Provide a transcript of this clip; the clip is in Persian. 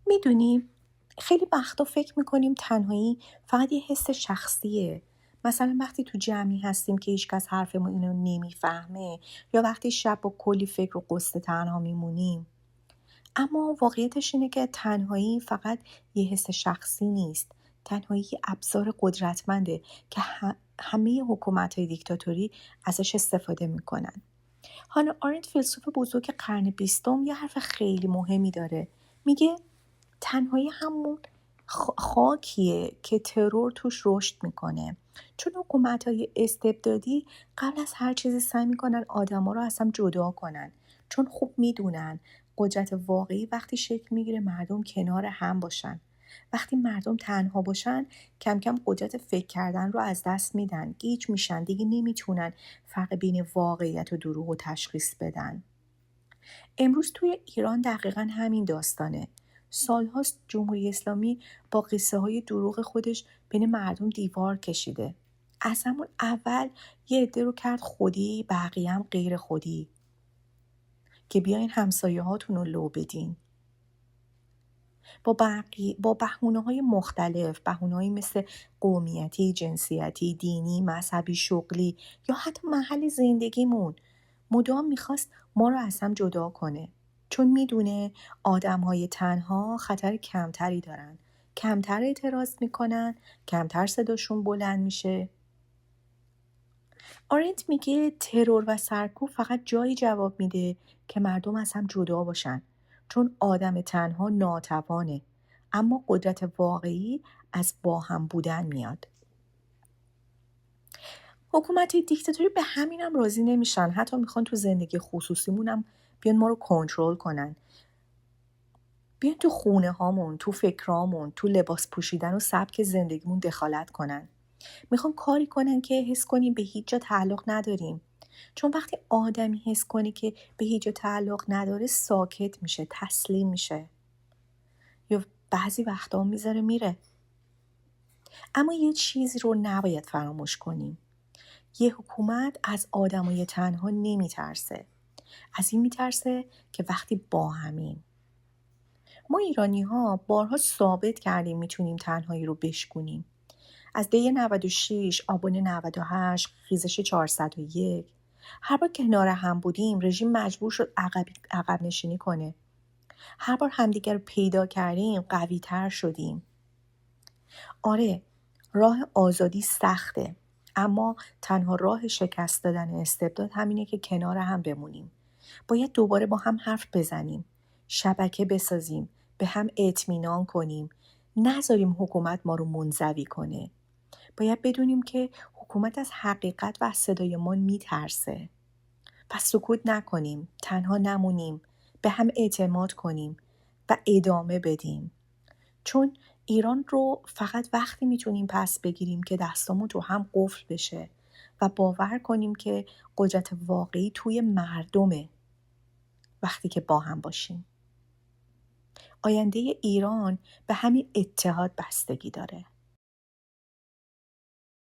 میدونی خیلی وقتا فکر میکنیم تنهایی فقط یه حس شخصیه. مثلا وقتی تو جمعی هستیم که هیچکس حرفمون اینو نمیفهمه، یا وقتی شب با کلی فکر و قصه تنها میمونیم. اما واقعیتش اینه که تنهایی فقط یه حس شخصی نیست. تنهایی یه ابزار قدرتمنده که همه حکومت‌های دیکتاتوری ازش استفاده میکنن. هانا آرنت، فیلسوف بزرگ قرن 20، یه حرف خیلی مهمی داره. میگه تنهایی همون خاکیه که ترور توش رشد میکنه. چون حکومت‌های استبدادی قبل از هر چیزی سعی میکنن آدما رو از هم جدا کنن. چون خوب میدونن قدرت واقعی وقتی شکل میگیره مردم کنار هم باشن. وقتی مردم تنها باشن کم کم قدرت فکر کردن رو از دست میدن. گیج میشن، دیگه نمیتونن فرق بین واقعیت و دروغ رو تشخیص بدن. امروز توی ایران دقیقا همین داستانه. سالهاست جمهوری اسلامی با قصه های دروغ خودش بین مردم دیوار کشیده. از همون اول یه عده رو کرد خودی، بقیه هم غیر خودی، که بیاین همسایه هاتون رو لو بدین. با بهونه های مختلف، بهونه های مثل قومیتی، جنسیتی، دینی، مذهبی، شغلی یا حتی محل زندگیمون، مدام میخواست ما رو از هم جدا کنه. چون میدونه آدم های تنها خطر کمتری دارن، کمتر اعتراض میکنن، کمتر صداشون بلند میشه. آرنت میگه ترور و سرکوب فقط جایی جواب میده که مردم از هم جدا باشن. چون آدم تنها ناتوانه، اما قدرت واقعی از با هم بودن میاد. حکومت دیکتاتوری به همینم راضی نمیشن، حتی میخوان تو زندگی خصوصیمونم بیان ما رو کنترل کنن. بیان تو خونه هامون، تو فکرامون، تو لباس پوشیدن و سبک زندگیمون دخالت کنن. میخوان کاری کنن که حس کنیم به هیچ جا تعلق نداریم. چون وقتی آدمی حس کنه که به هیچ جا تعلق نداره ساکت میشه، تسلیم میشه، یا بعضی وقتا میذاره میره. اما یه چیزی رو نباید فراموش کنیم. یه حکومت از آدمای تنها نمیترسه. از این میترسه که وقتی با همیم. ما ایرانی ها بارها ثابت کردیم میتونیم تنهایی رو بشکنیم. از دی 96، آبان 98، خیزش 401، هر بار که کنار هم بودیم رژیم مجبور شد عقب نشینی کنه. هر بار همدیگر رو پیدا کردیم قوی تر شدیم. آره، راه آزادی سخته، اما تنها راه شکست دادن استبداد همینه که کنار هم بمونیم. باید دوباره با هم حرف بزنیم، شبکه بسازیم، به هم اطمینان کنیم، نذاریم حکومت ما رو منزوی کنه. باید بدونیم که حکومت از حقیقت و صدای ما میترسه. پس سکوت نکنیم، تنها نمونیم، به هم اعتماد کنیم و ادامه بدیم. چون ایران رو فقط وقتی میتونیم پس بگیریم که دستامون تو هم قفل بشه و باور کنیم که قدرت واقعی توی مردمه. وقتی که با هم باشیم، آینده ایران به همین اتحاد بستگی داره.